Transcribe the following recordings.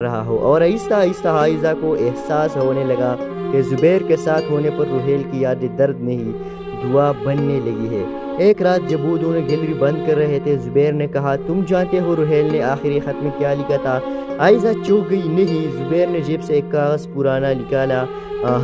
رہا ہو، اور آہستہ آہستہ عائزہ کو احساس ہونے لگا کہ زبیر کے ساتھ ہونے پر روحیل کی یادیں درد نہیں دعا بننے لگی ہے۔ ایک رات جب وہ دونوں گیلری بند کر رہے تھے، زبیر نے کہا، تم جانتے ہو روحیل نے آخری خط میں کیا لکھا تھا؟ عائزہ چونک گئی، نہیں۔ زبیر نے جیب سے ایک کاغذ پرانا نکالا،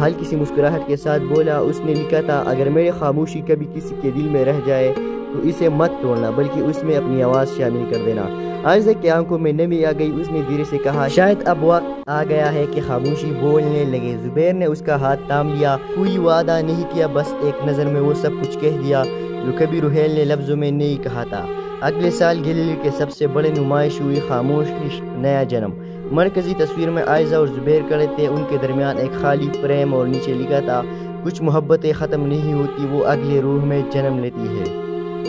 ہلکی سی مسکراہٹ کے ساتھ بولا، اس نے لکھا تھا، اگر میری خاموشی کبھی کسی کے دل میں رہ جائے تو اسے مت توڑنا بلکہ اس میں اپنی آواز شامل کر دینا۔ عائزہ کی آنکھوں میں نمی آ گئی، اس نے دھیرے سے کہا، شاید اب وقت آ گیا ہے کہ خاموشی بولنے لگے۔ زبیر نے اس کا ہاتھ تھام لیا، کوئی وعدہ نہیں کیا، بس ایک نظر میں وہ سب کچھ کہہ دیا جو کبھی روحیل نے لفظوں میں نہیں کہا تھا۔ اگلے سال گیلری کے سب سے بڑے نمائش ہوئی، خاموش عشق نیا جنم۔ مرکزی تصویر میں عائزہ اور زبیر کھڑے تھے، ان کے درمیان ایک خالی فریم اور نیچے لکھا تھا، کچھ محبتیں ختم نہیں ہوتی، وہ اگلے روح میں جنم لیتی ہے۔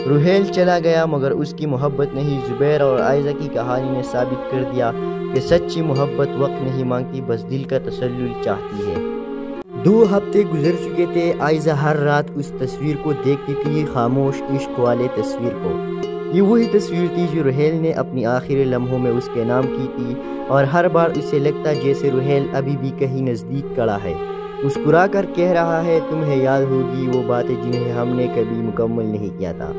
روحیل چلا گیا مگر اس کی محبت نہیں۔ زبیر اور عائزہ کی کہانی نے ثابت کر دیا کہ سچی محبت وقت نہیں مانگتی، بس دل کا تسلسل چاہتی ہے۔ 2 ہفتے گزر چکے تھے، عائزہ ہر رات اس تصویر کو دیکھتی تھی، خاموش عشق والے تصویر کو۔ یہ وہی تصویر تھی جو روحیل نے اپنی آخری لمحوں میں اس کے نام کی تھی، اور ہر بار اسے لگتا جیسے روحیل ابھی بھی کہیں نزدیک کھڑا ہے، مسکرا کر کہہ رہا ہے، تمہیں یاد ہوگی وہ باتیں جنہیں ہم نے کبھی مکمل نہیں کیا تھا۔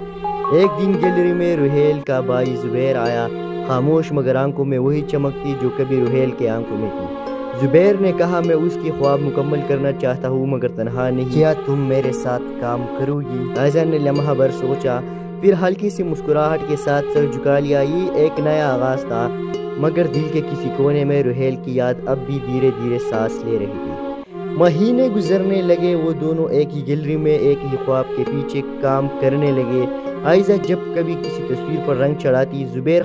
ایک دن گیلری میں روحیل کا بھائی زبیر آیا، خاموش مگر آنکھوں میں وہی چمک تھی جو کبھی روحیل کے آنکھوں میں تھی۔ زبیر نے کہا، میں اس کی خواب مکمل کرنا چاہتا ہوں مگر تنہا نہیں، کیا تم میرے ساتھ کام کرو گی؟ عائزہ نے لمحہ بھر سوچا، پھر ہلکی سی مسکراہٹ کے ساتھ سر جھکا لیا۔ یہ ایک نیا آغاز تھا مگر دل کے کسی کونے میں روحیل کی یاد اب بھی دھیرے دھیرے سانس لے رہی تھی۔ مہینے گزرنے لگے، وہ دونوں ایک ہی گیلری میں ایک ہی خواب کے پیچھے کام کرنے لگے۔ عائزہ جب کبھی کسی تصویر پر رنگ چڑھاتی، زبیر